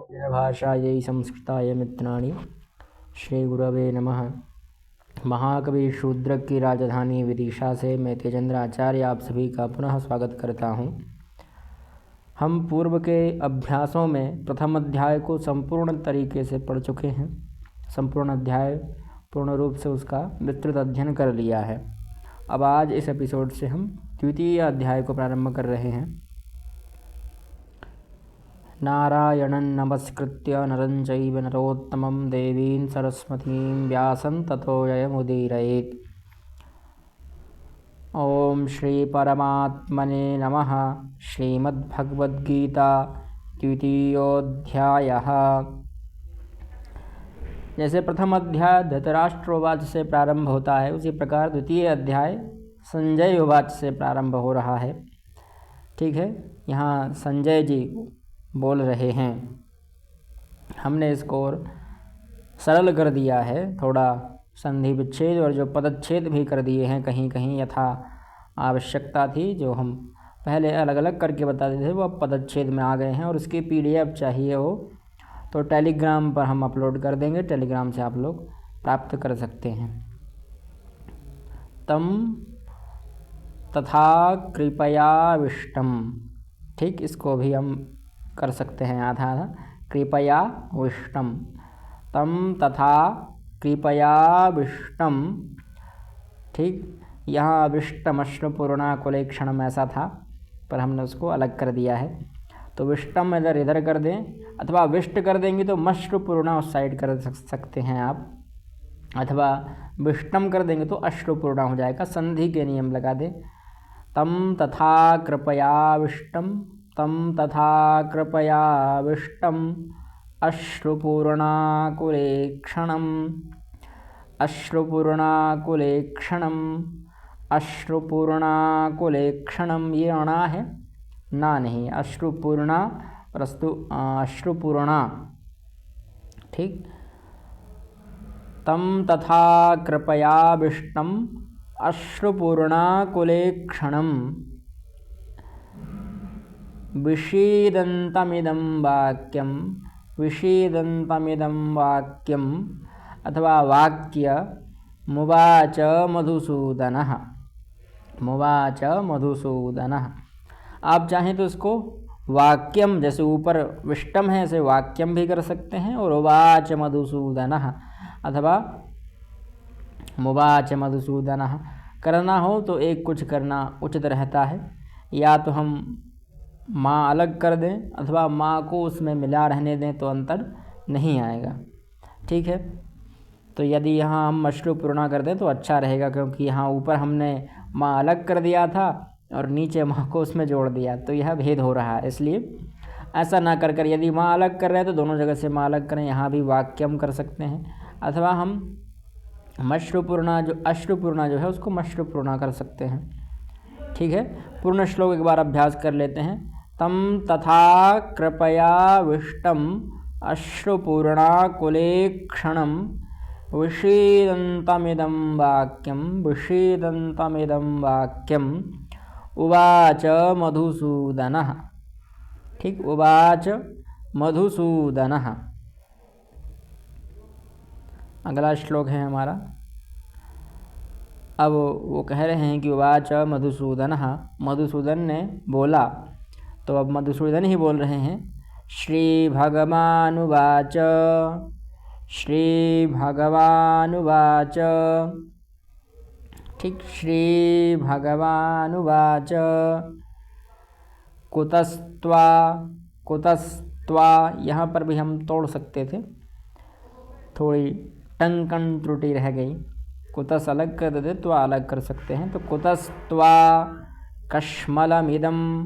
भाषायै संस्कृताय मित्राणि श्रीगुरवे नमः। महाकवि शूद्र की राजधानी विदिशा से मैं तेजेंद्र आचार्य आप सभी का पुनः स्वागत करता हूँ। हम पूर्व के अभ्यासों में प्रथम अध्याय को संपूर्ण तरीके से पढ़ चुके हैं। संपूर्ण अध्याय पूर्ण रूप से उसका विस्तृत अध्ययन कर लिया है। अब आज इस एपिसोड से हम द्वितीय अध्याय को प्रारंभ कर रहे हैं। नारायणं नमस्कृत्य नरं चैव नरोत्तमं देवीं सरस्वतीं व्यासं ततो जयमुदीरयेत्। ओम श्री परमात्मने नमः। श्रीमद्भगवद्गीता द्वितीयोऽध्यायः। जैसे प्रथम अध्याय धृतराष्ट्रोवाच से प्रारंभ होता है, उसी प्रकार द्वितीय अध्याय संजय उवाच से प्रारंभ हो रहा है। ठीक है, यहाँ संजय जी बोल रहे हैं। हमने इसको और सरल कर दिया है, थोड़ा संधि विच्छेद और जो पदच्छेद भी कर दिए हैं कहीं कहीं यथा आवश्यकता थी। जो हम पहले अलग अलग करके बताते थे वो अब पदच्छेद में आ गए हैं। और उसकी PDF चाहिए हो तो टेलीग्राम पर हम अपलोड कर देंगे। टेलीग्राम से आप लोग प्राप्त कर सकते हैं। तम तथा कृपयाविष्टम, ठीक, इसको भी हम कर सकते हैं आधा आधा। कृपयाविष्टम, तम तथा कृपयाविष्टम। ठीक, यहाँ विष्टम अश्रुपूर्णा कुलेक्षणम ऐसा था, पर हमने उसको अलग कर दिया है। तो विष्टम इधर इधर कर दें, अथवा विष्ट कर देंगे तो मश्रुपूर्णा उस साइड कर सकते हैं आप, अथवा विष्टम कर देंगे तो अश्रुपूर्णा हो जाएगा। संधि के नियम लगा दें। तम तथा कृपयाविष्टम, तम तथा कृपयाविष्टम अश्रुपूर्णाकुलेक्षणम, अश्रुपूर्णाकुलेक्षणम, अश्रुपूर्णाकुलेक्षणम। ये अणा है, ना नहीं, अश्रुपूर्णा प्रस्तु अश्रुपूर्णा। ठीक, तम तथा कृपयाविष्टम अश्रुपूर्णाकुलेक्षणम विषीदन्तमिदं वाक्यं, विषीदन्तमिदं वाक्यम, अथवा वाक्य मुवाच मधुसूदनः, मुवाच मधुसूदनः। आप चाहें तो इसको वाक्यम, जैसे ऊपर विष्टम है ऐसे वाक्यम भी कर सकते हैं, और उवाच मधुसूदनः अथवा मुवाच मधुसूदनः करना हो तो एक कुछ करना उचित रहता है। या तो हम माँ अलग कर दें अथवा माँ को उसमें मिला रहने दें तो अंतर नहीं आएगा। ठीक है, तो यदि यहाँ हम अश्रुपूर्णा कर दें तो अच्छा रहेगा, क्योंकि यहाँ ऊपर हमने माँ अलग कर दिया था और नीचे माँ को उसमें जोड़ दिया, तो यह भेद हो रहा है। इसलिए ऐसा ना कर यदि माँ अलग कर रहे हैं तो दोनों जगह से माँ अलग करें। यहाँ भी वाक्यम कर सकते हैं, अथवा हम मश्रुपूर्णा जो अश्रुपूर्णा जो है उसको मश्रुपूर्णा कर सकते हैं। ठीक है, पूर्ण श्लोक एक बार अभ्यास कर लेते हैं। तम तथा कृपयाविष्टम अश्रुपूर्णाकुलेक्षणम विषीदन्तमिदं वाक्यम, विषीदन्तमिदं वाक्यम उवाच मधुसूदनः। ठीक, उवाच मधुसूदनः। अगला श्लोक है हमारा। अब वो कह रहे हैं कि उवाच मधुसूदनः, मधुसूदन ने बोला। तो अब मधुसूदन ही बोल रहे हैं। श्री भगवानुवाच, श्री भगवानुवाच। ठीक, श्री भगवानुवाच कुतस्त्वा, कुतस्त्वा यहाँ पर भी हम तोड़ सकते थे, थोड़ी टंकन त्रुटि रह गई। कुतस अलग कर देते तो अलग कर सकते हैं। तो कुतस्त्वा कश्मलमिदं,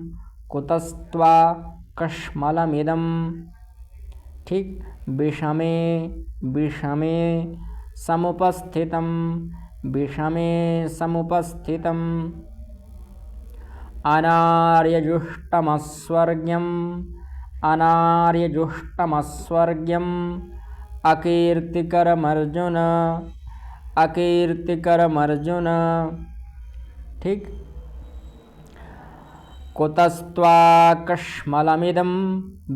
कुतस्त्वा कश्मलमिदं। ठीक, विषमे, विषमे समुपस्थितं, विषमे समुपस्थितम् अनार्यजुष्टमस्वर्ग्यम्, अनार्यजुष्टमस्वर्ग्यम् अकीर्तिकरमर्जुन, अकीर्तिकरमर्जुन। ठीक, कुतस्त्वाकश्मलमिदं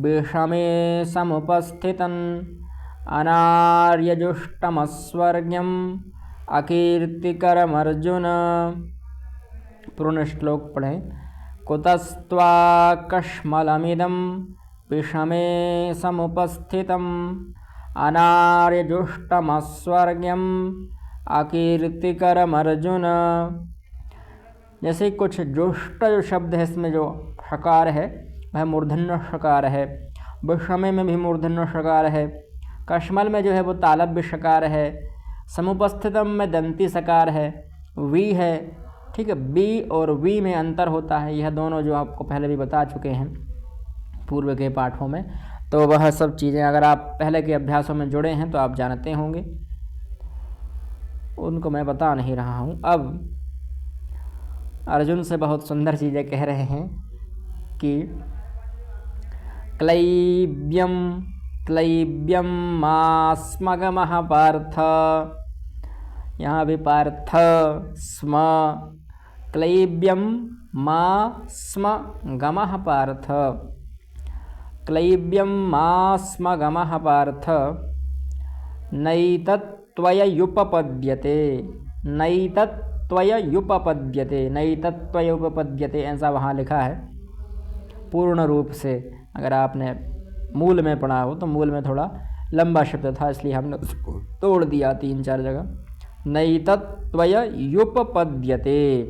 विषमे समुपस्थितम् अनार्यजुष्टमस्वर्ग्यम् अकीर्तिकरमर्जुन। पूर्ण श्लोक पढ़ें। कुतस्त्वाकश्मलमिदं विषमे समुपस्थितम् अनार्यजुष्टमस्वर्ग्यम् अकीर्तिकरमर्जुन। जैसे कुछ जुष्ट जो शब्द है, इसमें जो षकार है वह मूर्धन्य षकार है, विषमे में भी मूर्धन्य षकार है, कश्मल में जो है वो तालव्य षकार है, समुपस्थितम में दंती सकार है, वी है। ठीक है, बी और वी में अंतर होता है। यह दोनों जो आपको पहले भी बता चुके हैं पूर्व के पाठों में, तो वह सब चीज़ें अगर आप पहले के अभ्यासों में जुड़े हैं तो आप जानते होंगे, उनको मैं बता नहीं रहा हूँ। अब अर्जुन से बहुत सुंदर चीज़ें कह रहे हैं कि क्लैब्यम क्लैब्यम मास्मगमः पार्थ, यहाँ भी पार्थ स्म, क्लैब्यम मा स्म गमः पार्थ, क्लैब्यम मा स्म गमः पार्थ नैतत्त्वयुपपद्यते, नैतत्त्वयुपपद्यते, नैतत्त्वयुपपद्यते ऐसा वहाँ लिखा है। पूर्ण रूप से अगर आपने मूल में पढ़ा हो तो मूल में थोड़ा लंबा शब्द था, इसलिए हमने उसको तोड़ दिया 3-4 जगह। नैतत्त्वयुपपद्यते,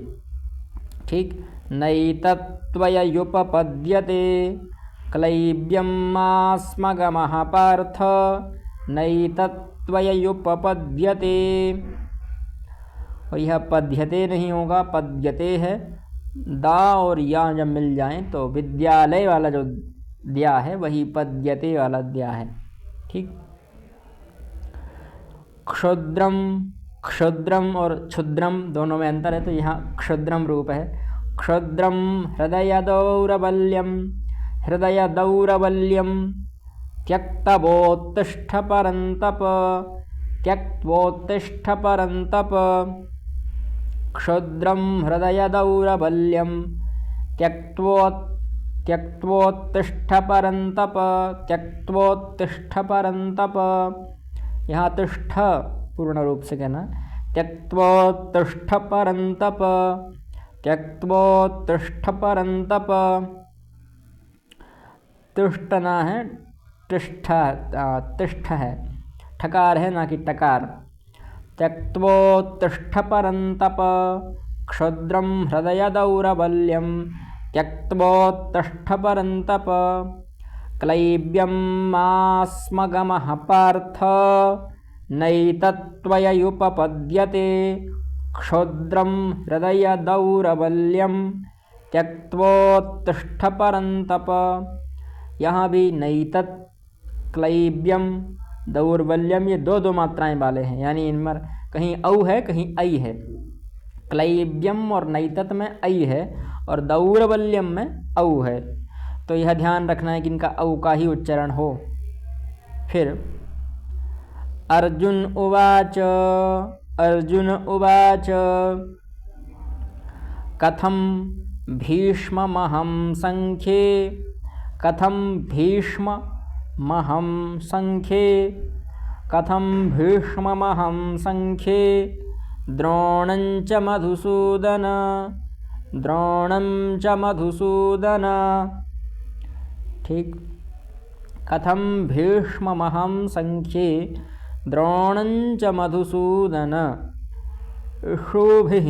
ठीक, नैतत्त्वयुपपद्यते क्लैब्यम मास्मगमः पार्थ नैतत्त्वयुपपद्यते। और यह पद्यते नहीं होगा, पद्यते है। दा और या जब मिल जाएं तो विद्यालय वाला जो दिया है वही पद्यते वाला दिया है। ठीक, क्षुद्रम, क्षुद्रम और क्षुद्रम दोनों में अंतर है, तो यहाँ क्षुद्रम रूप है। क्षुद्रम हृदय दौरबल्यम, हृदय दौरबल्यम त्यक्तवोत्तिष्ठ परन्तप, त्यक्तवोत्तिष्ठ परन्तप। क्षुद्रम हृदय दौरबल्यम त्यक्तवोत्तिष्ठ परन्तप, त्यक्तवोत्तिष्ठ परन्तप। यहाँ तिष्ठ पूर्ण रूप से कहना, त्यक्तवोत्तिष्ठ परन्तप, त्यक्तवोत्तिष्ठ परन्तप। तिष्ठना है, तिष्ठ तिष्ठ है, ठकार है ना कि टकार। त्यक्तवोत्तिष्ठ परन्तप क्षुद्रम हृदय दौरबल्यम त्यक्तवोत्तिष्ठ परन्तप क्लैब्यम मास्मगमः पार्थ नैतत्त्वयुपपद्यते क्षुद्रम हृदय दौरबल्यम त्यक्तवोत्तिष्ठ परन्तप। यहाँ भी नैतत्, क्लैब्यम, दौर्बल्यम ये दो मात्राएं वाले हैं, यानी इनमें कहीं औ है कहीं ऐ है। क्लैब्यम और नैतत में ऐ है और दौर्बल्यम में औ है, तो यह ध्यान रखना है कि इनका औ का ही उच्चारण हो। फिर अर्जुन उवाच, अर्जुन उवाच कथम भीष्ममहं संख्ये, कथम भीष्ममहं संख्ये, कथम भीष्ममहं संख्ये द्रोणं च मधुसूदन, द्रोणं च मधुसूदन। ठीक, कथम भीष्ममहं संख्ये द्रोणं च मधुसूदन इषुभिः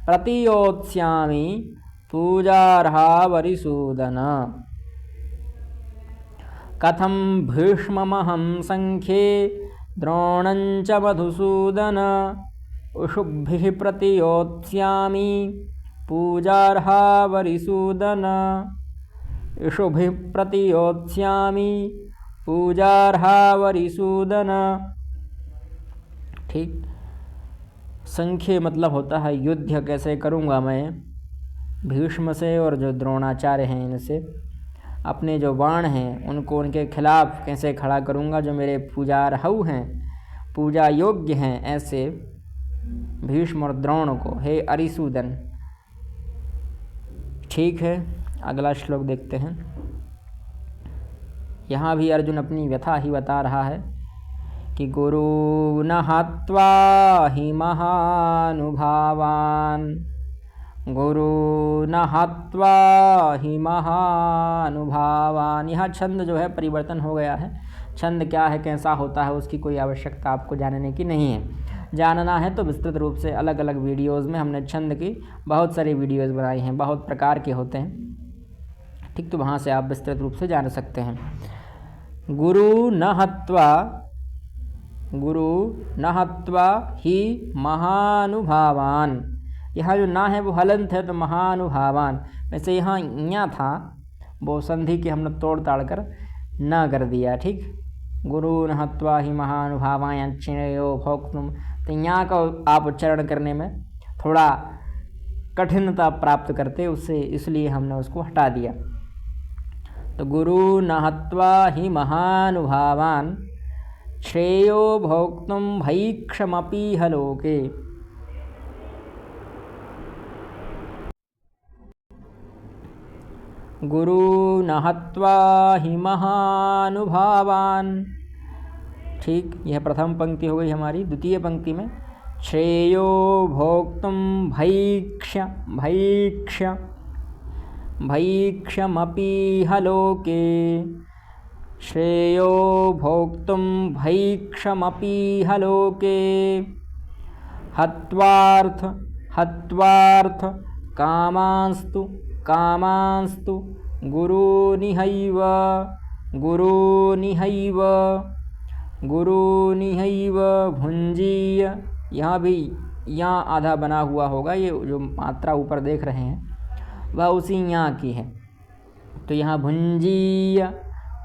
प्रतियोत्स्यामि पूजार्हा वरिसूदन। कथम भीष्ममहं संख्ये द्रोणं च मधुसूदन इषुभिः प्रतियोत्स्यामि पूजार्हा वरिसूदन, इषुभिः प्रतियोत्स्यामि पूजार्हा वरिसूदन। ठीक, संख्ये मतलब होता है युद्ध कैसे करूँगा मैं भीष्म से और जो द्रोणाचार्य हैं इनसे, अपने जो बाण हैं उनको उनके खिलाफ कैसे खड़ा करूँगा, जो मेरे पूजार्हऊ हैं, पूजा योग्य हैं ऐसे भीष्म और द्रोण को। हे अरिसूदन, ठीक है, अगला श्लोक देखते हैं। यहाँ भी अर्जुन अपनी व्यथा ही बता रहा है कि गुरु न हत्वा हि महानुभावान, गुरु न हत्वा हि महानुभावान। यहाँ छंद जो है परिवर्तन हो गया है। छंद क्या है, कैसा होता है, उसकी कोई आवश्यकता आपको जानने की नहीं है। जानना है तो विस्तृत रूप से अलग अलग वीडियोज़ में हमने छंद की बहुत सारी वीडियोज़ बनाई हैं, बहुत प्रकार के होते हैं, ठीक, तो वहाँ से आप विस्तृत रूप से जान सकते हैं। गुरु न हत्वा, गुरु न हत्वा ही महानुभावान। यहाँ जो ना है वो हलंत है, तो महानुभावान। वैसे यहाँ या था, वो संधि के हमने तोड़ ताड़ कर ना कर दिया, ठीक। गुरु न हत्वा ही महानुभावान चिणयो भोक्तुम, तो यहाँ का आप उच्चारण करने में थोड़ा कठिनता प्राप्त करते, उससे इसलिए हमने उसको हटा दिया। तो गुरु न हत्वा ही महानुभावान श्रेयो भोक्तुम भैक्षमपि हलोके। गुरु न हत्वा हि महानुभावान, ठीक, यह प्रथम पंक्ति हो गई हमारी। द्वितीय पंक्ति में श्रेयो भोक्तुम भैक्षमपि हलोके, श्रेयो भोक्तुम भैक्षमपि हलोके। हत्वार्थ कामांस्तु गुरुनिहैव भुंजीय। यहाँ भी यहाँ आधा बना हुआ होगा, ये जो मात्रा ऊपर देख रहे हैं वह उसी यहाँ की है। तो यहाँ भुंजीय,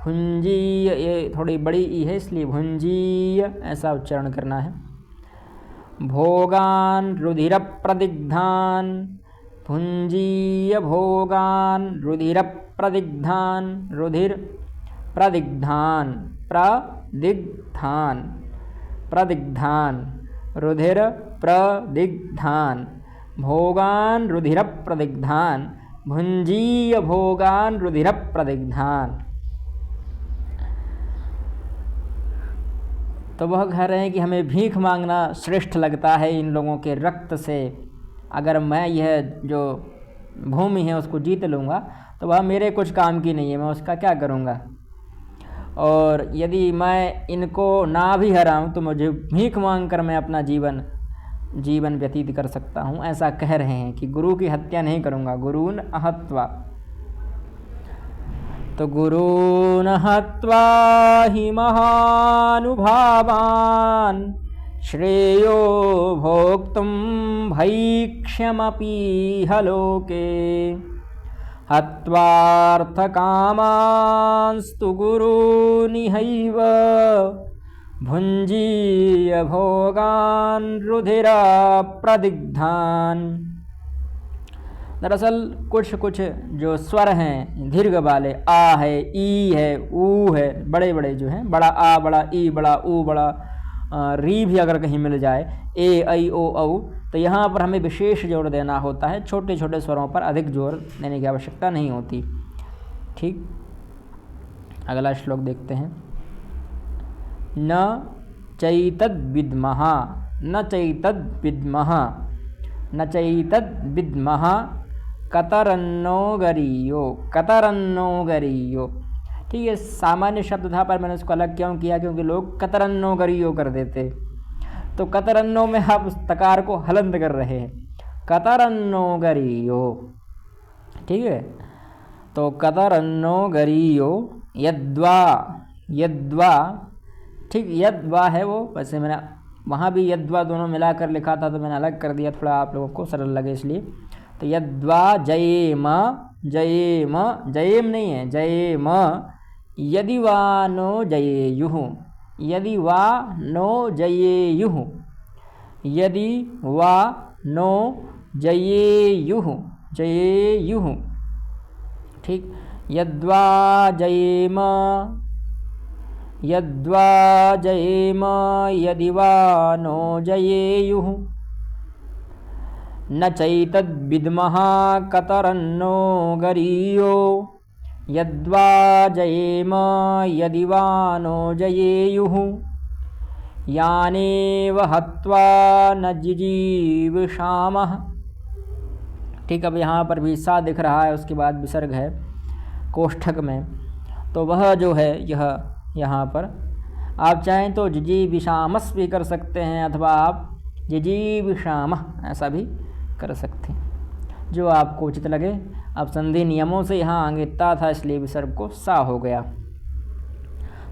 ये थोड़ी बड़ी ई है इसलिए भुंजीय ऐसा उच्चारण करना है। भोगान रुधिर प्रदिग्धान, भुंजीय भोगान रुधिर प्रदिग्धान, रुधिर प्रदिग्धान रुधिर प्रदिग्धान, भोगान रुधिर प्रदिग्धान, भुंजीय भोगान रुधिर प्रदिग्धान। तो वह कह रहे हैं कि हमें भीख मांगना श्रेष्ठ लगता है इन लोगों के रक्त से। अगर मैं यह जो भूमि है उसको जीत लूँगा तो वह मेरे कुछ काम की नहीं है, मैं उसका क्या करूँगा। और यदि मैं इनको ना भी हराऊँ तो मुझे भीख मांग कर मैं अपना जीवन व्यतीत कर सकता हूँ, ऐसा कह रहे हैं कि गुरु की हत्या नहीं करूँगा। गुरुन अहत्वा, तो गुरुन हत्वा हि महानुभावान श्रेयो भोक्तुम भैक्ष्यमपि हलोके। हत्वार्थकामांस्तु गुरुनिहैव भुंजीय भोगान रुधिर प्रदिग्धान। दरअसल कुछ जो स्वर हैं दीर्घ वाले, आ है, ई है, ऊ है, बड़े बड़े जो हैं, बड़ा आ, बड़ा ई, बड़ा ऊ, बड़ा री भी अगर कहीं मिल जाए, ए, ऐ, ओ, औ, तो यहाँ पर हमें विशेष जोर देना होता है। छोटे छोटे स्वरों पर अधिक जोर देने की आवश्यकता नहीं होती, ठीक। अगला श्लोक देखते हैं। न चैतद्विद्मः, न चैतद्विद्मः, न चैतद्विद्मः कतरन्नो गरीयो। ठीक है, सामान्य शब्द था पर मैंने उसको अलग क्यों किया, क्योंकि लोग कतरन्नो गरीयो कर देते। तो कतरन्नो में आप उस तकार को हलंत कर रहे हैं, कतरन्नो गरीयो, ठीक है। तो कतरन्नो गरीयो यद्वा, ठीक, यद्वा है वो। वैसे मैंने वहाँ भी यद्वा दोनों मिलाकर लिखा था तो मैंने अलग कर दिया, थोड़ा आप लोगों को सरल लगे इसलिए। तो यद्वा जयेम नहीं है, जयेम यदि वा नो जयेयुः, यदि वा नो जयेयुः, यदि वा नो जयेयुः, ठीक। यद्वा जयेम यदि वा नो जयेयुः, न चैतद्विद्मः कतरन्नो गरीयो यद्वा जयेम यदि वा नो जयेयुः यानेव हत्वा न जिजीविषामः। ठीक, अब यहाँ पर भी सा दिख रहा है, उसके बाद विसर्ग है कोष्ठक में। तो वह जो है यह यहाँ पर आप चाहें तो जिजीविषामस भी कर सकते हैं, अथवा आप जिजीविषामः ऐसा भी कर सकते हैं, जो आपको उचित लगे। अब संधि नियमों से यहाँ आगे ता था, इसलिए विसर्ग को सा हो गया।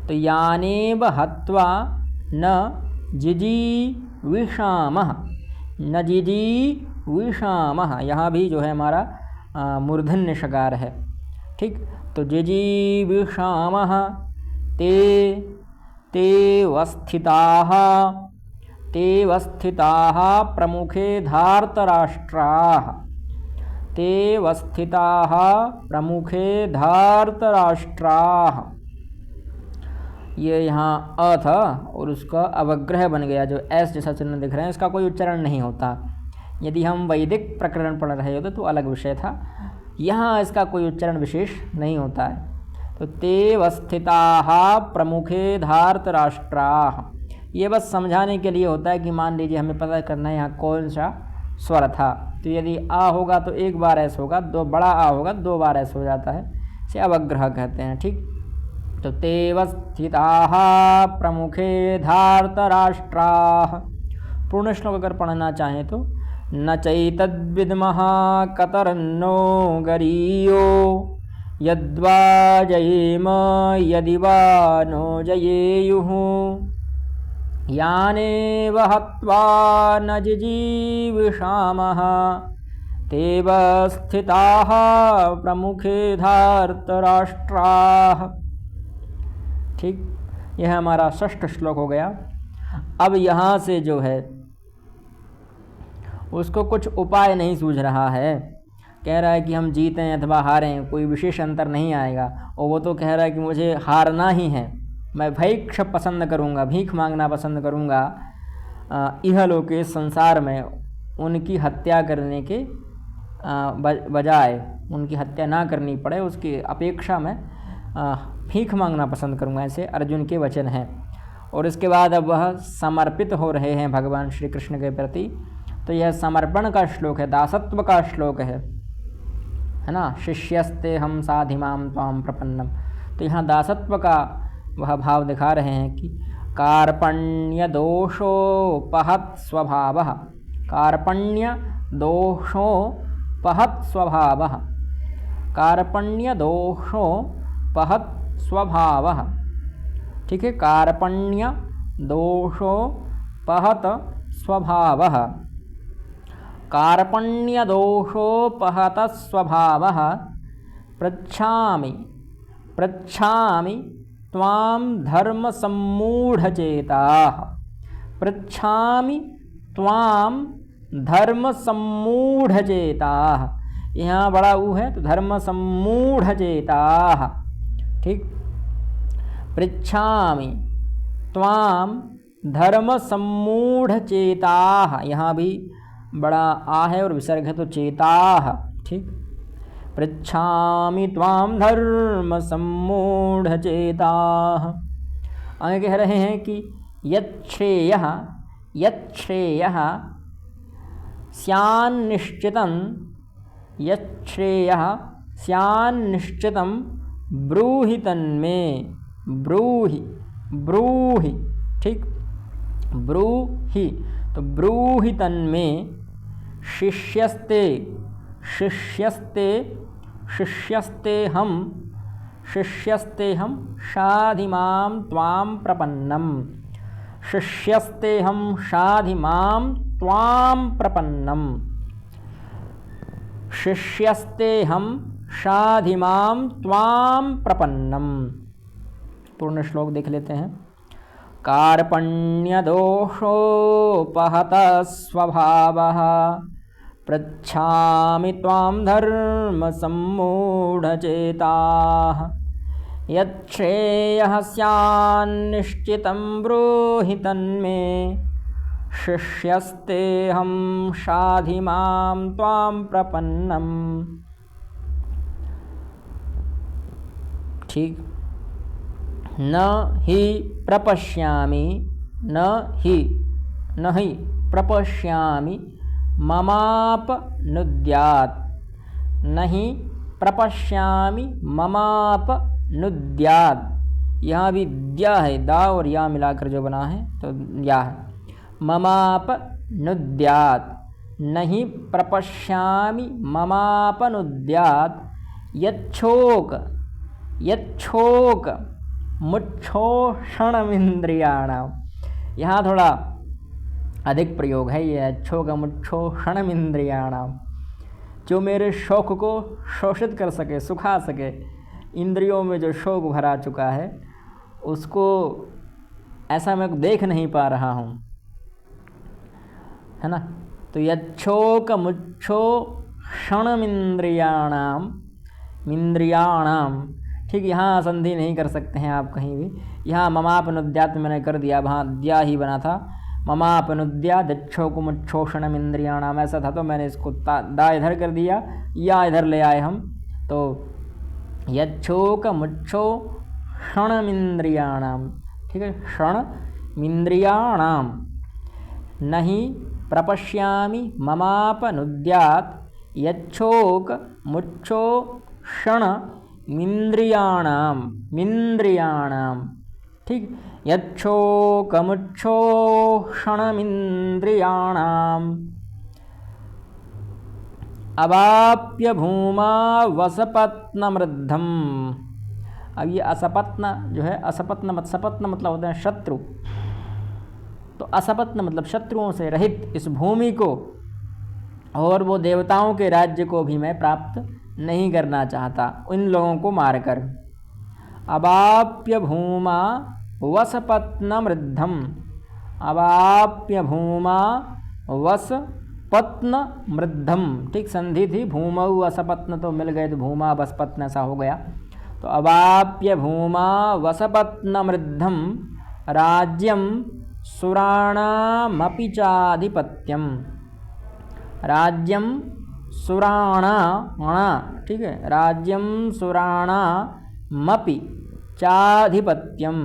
तो यानेव हत्वा न जिजीविषामः, न जिजीविषामः, यहाँ भी जो है हमारा मूर्धन्य शकार है। ठीक, तो जिजीविषामः ते वस्थिताः प्रमुखे धार्तराष्ट्राः, ते वस्थिताः प्रमुखे धार्तराष्ट्राः। ये यहाँ अ था और उसका अवग्रह बन गया, जो एस जैसा चिन्ह दिख रहे हैं, इसका कोई उच्चारण नहीं होता। यदि हम वैदिक प्रकरण पढ़ रहे होते तो अलग विषय था, यहाँ इसका कोई उच्चारण विशेष नहीं होता है। तो ते वस्थिताः प्रमुखे धार्तराष्ट्राः, ये बस समझाने के लिए होता है कि मान लीजिए हमें पता करना है यहाँ कौन सा स्वर था। तो यदि आ होगा तो एक बार ऐस होगा, दो बड़ा आ होगा 2 बार ऐस हो जाता है, इसे अवग्रह कहते हैं। ठीक, तो ते वस्थिताः प्रमुखे धार्तराष्ट्राः। पूर्ण श्लोक अगर पढ़ना चाहें तो न चैतद्विद्मः कतरन्नो गरीयो यद्वा जयेम यदि वा नो जयेयुः यानेव हत्वा न जिजीविषामः ते वस्थिताः प्रमुखे धार्तराष्ट्राः। ठीक, यह हमारा 6ठ श्लोक हो गया। अब यहाँ से जो है उसको कुछ उपाय नहीं सूझ रहा है, कह रहा है कि हम जीतें अथवा हारें कोई विशेष अंतर नहीं आएगा, और वो तो कह रहा है कि मुझे हारना ही है, मैं भैक्ष पसंद करूँगा, भीख मांगना पसंद करूँगा, इहलोके संसार में उनकी हत्या करने के बजाय उनकी हत्या ना करनी पड़े, उसकी अपेक्षा में भीख मांगना पसंद करूँगा, ऐसे अर्जुन के वचन हैं। और इसके बाद अब वह समर्पित हो रहे हैं भगवान श्री कृष्ण के प्रति। तो यह समर्पण का श्लोक है, दासत्व का श्लोक है ना। शिष्यस्ते हम साधिमाम त्वाम प्रपन्नम, तो यहाँ दासत्व का वह भाव दिखा रहे हैं कि कार्पण्य दोषोपहत स्वभावः, कार्पण्य दोषोपहत स्वभावः, कार्पण्य दोषोपहत स्वभावः। ठीक है, कार्पण्य दोषोपहत स्वभावः, कार्पण्य दोषोपहत स्वभावः पृच्छामि त्वां धर्म सम्मूढ़चेताः, पृच्छामि त्वां धर्म सम्मूढ़चेताः। यहाँ बड़ा ऊ है तो धर्म सम्मूढ़चेताः। ठीक, पृच्छामि त्वां धर्म सम्मूढ़चेताः, यहाँ भी बड़ा आ है और विसर्ग है तो चेताः। ठीक, पृच्छामि त्वां धर्म सम्मूढ़चेताः। आगे कह रहे हैं कि यच्छ्रेयः स्यान्निश्चितं, यच्छ्रेयः स्यान्निश्चितं ब्रूहि तन्मे, ब्रूहि। ठीक, ब्रूहि, तो ब्रूहि तन्मे शिष्यस्ते हम शाधिमां त्वां प्रपन्नम, शिष्यस्ते हम शाधिमां त्वां प्रपन्नम, शिष्यस्ते हम शाधिमां त्वां प्रपन्नम। पूर्ण श्लोक देख लेते हैं। कार्पण्य दोषोपहत स्वभावः पृच्छामि त्वां धर्म सम्मूढ़चेताः, यच्छ्रेयः स्यान्निश्चितं ब्रूहि तन्मे शिष्यस्तेऽहं शाधि मां त्वां प्रपन्नम्। ठीक। न ही प्रपश्यामि, न ही प्रपश्यामि ममापनुद्यात्, नहीं प्रपश्यामि ममापनुद्यात्। यहाँ भी द्या है, दा और या मिलाकर जो बना है तो या है। ममापनुद्यात्, नहीं प्रपश्यामि ममापनुद्यात् यच्छोक मुच्छोषणमिन्द्रियाणाम्। यहाँ थोड़ा अधिक प्रयोग है ये यच्छोक मुच्छोषणमिन्द्रियाणाम्, जो मेरे शौक को शोषित कर सके, सुखा सके। इंद्रियों में जो शौक भरा चुका है उसको ऐसा मैं देख नहीं पा रहा हूँ, है ना। तो यच्छोक मुच्छोषणमिन्द्रियाणाम्, ठीक। यहाँ संधि नहीं कर सकते हैं आप कहीं भी। यहाँ ममापनुद्यात् मैंने कर दिया, वहाँ द्या ही बना था। ममापनुद्यात् यच्छोकमुच्छोषणमिन्द्रियाणाम् ऐसा था, तो मैंने इसको दा इधर कर दिया, या इधर ले आए हम। तो यच्छोकमुच्छोषणमिन्द्रियाणाम्, ठीक है। क्षणमिन्द्रियाणाम् नहीं प्रपश्यामि ममापनुद्यात् यच्छोकमुच्छोषणमिन्द्रियाणाम्, ठीक। यच्छोकमुच्छोषणमिन्द्रियाणाम् अवाप्य भूमा वसपत्नमृद्धम्। अब ये असपत्न जो है, सपत्न मतलब होते हैं शत्रु, तो असपत्न मतलब शत्रुओं से रहित इस भूमि को और वो देवताओं के राज्य को भी मैं प्राप्त नहीं करना चाहता, इन लोगों को मारकर। अवाप्य भूमा वसपत्नमृद्धम्, अवाप्य भूमा वसपत्नमृद्धम्, ठीक। संधि थी, भूमौ असपत्न तो मिल गए तो भूमा वसपत्न ऐसा हो गया। तो अवाप्य भूमा वसपत्नमृद्धम् राज्यं सुराणामपि चाधिपत्यम, राज्यम सुराणा, ठीक है। राज्यम सुराणामपि चाधिपत्यम,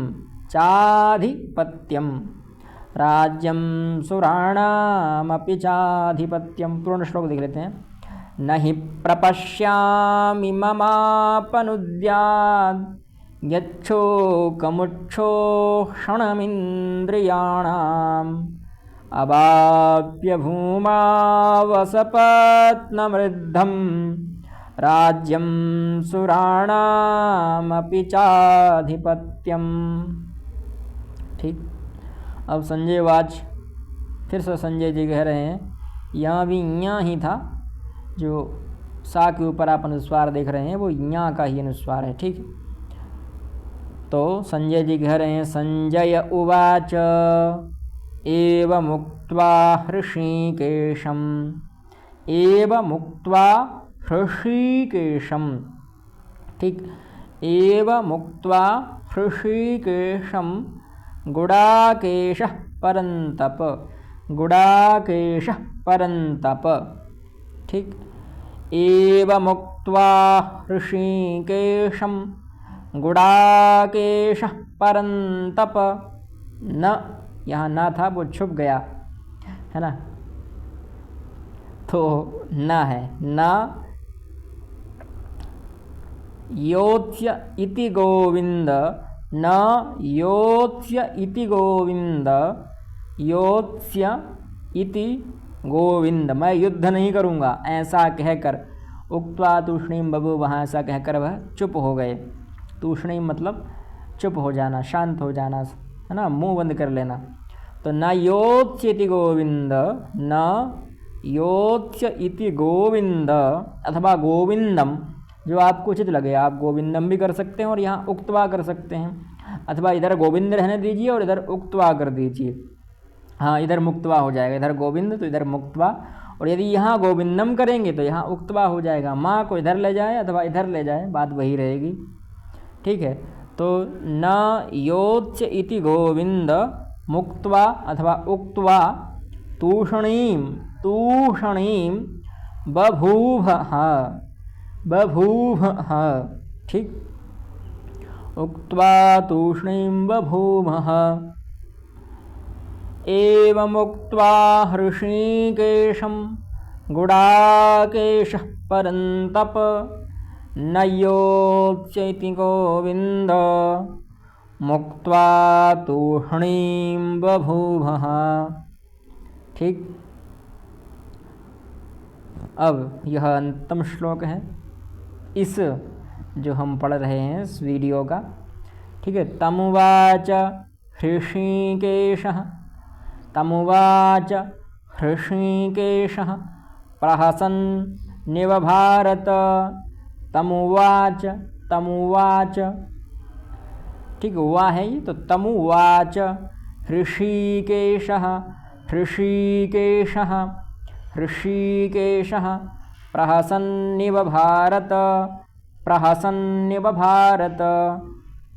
राज्यम सुराणामपि चाधिपत्यम। पूर्ण श्लोक देख लेते हैं। नहि प्रपश्यामि ममापनुद्यात् यच्छोकमुच्छोषणमिन्द्रियाणाम् अवाप्य भूमा वसपत्नमृद्धम् राज्यं सुराणामपि चाधिपत्यम्, ठीक। अब संजय वाच, फिर से संजय जी कह रहे हैं, यहाँ भी यहाँ ही था, जो सा के ऊपर आप अनुस्वार देख रहे हैं वो यहाँ का ही अनुस्वार है, ठीक। तो संजय जी कह रहे हैं, संजय उवाच एवमुक्त्वा हृषीकेशम्, एवमुक्त्वा हृषीकेशम्, ठीक। एवमुक्त्वा हृषीकेशं गुडाकेशः परन्तप, गुडाकेशः परन्तप, ठीक। एवमुक्त्वा हृषीकेशं गुडाकेशः परन्तप। न, यहाँ ना था वो छुप गया है ना, तो न है। न योत्स्य इति गोविंद, न योत्स्य इति गोविंद, योत्स्य इति गोविंद, मैं युद्ध नहीं करूँगा ऐसा कहकर। उक्त्वा तूष्णीम बभूव, वहाँ ऐसा कहकर वह चुप हो गए। तूष्णीम मतलब चुप हो जाना, शांत हो जाना, है ना, मुंह बंद कर लेना। तो न योत्स्य इति गोविंद, न योत्स्य इति गोविंद अथवा गोविंदम, जो आपको उचित लगे। आप गोविंदम भी कर सकते हैं और यहाँ उक्त्वा कर सकते हैं, अथवा इधर गोविंद रहने दीजिए और इधर उक्त्वा कर दीजिए। हाँ, इधर मुक्त्वा हो जाएगा, इधर गोविंद तो इधर मुक्त्वा। और यदि यहाँ गोविंदम करेंगे तो यहाँ उक्त्वा हो जाएगा। माँ को इधर ले जाए अथवा इधर ले जाए, बात वही रहेगी, ठीक है। तो न योत्स्य इति गोविंद मुक्त्वा अथवा उक्त्वा तूष्णीं तूष्णीं बभूवः बभूवः। ठीक। उक्त्वा तूष्णीं बभूवः। एवमुक्त्वा हृषीकेशं गुडाकेशः परन्तप नयोच्यैति गोविन्द मुक्त्वा तूष्णीं बभूवः। ठीक। अब यह अंतिम श्लोक है इस जो हम पढ़ रहे हैं इस वीडियो का। ठीक है। तमुवाच हृषीकेशः तमुवाच हृषीकेशः प्रहसन्निव भारत तमुवाच तमुवाच। ठीक। वा है ये तो तमुवाच हृषीकेशः हृषीकेशः हृषीकेशः प्रहसन्निव भारत प्रहसन्निव भारत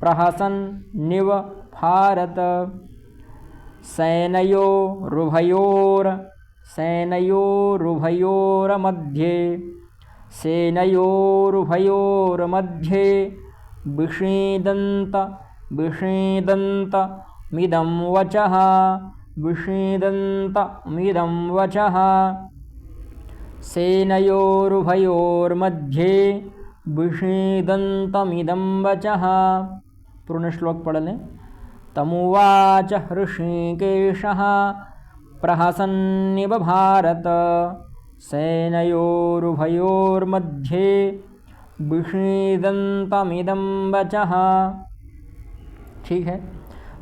प्रहसन्निव भारत। सेनयोरुभयोर्मध्ये सेनयोरुभयोर्मध्ये विषीदन्तमिदं वचः विषीदन्तमिदं वचः। सेनयोरुभयोर्मध्ये विषीदन्तमिदं वचः। पूर्ण श्लोक पढ़ लें। तमुवाच हृषीकेशः प्रहसन्निव भारत सेनयोरुभयोर्मध्ये विषीदन्तमिदं वचः। ठीक है।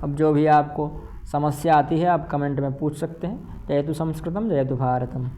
अब जो भी आपको समस्या आती है आप कमेंट में पूछ सकते हैं। जयतु संस्कृतम जयतु भारतम।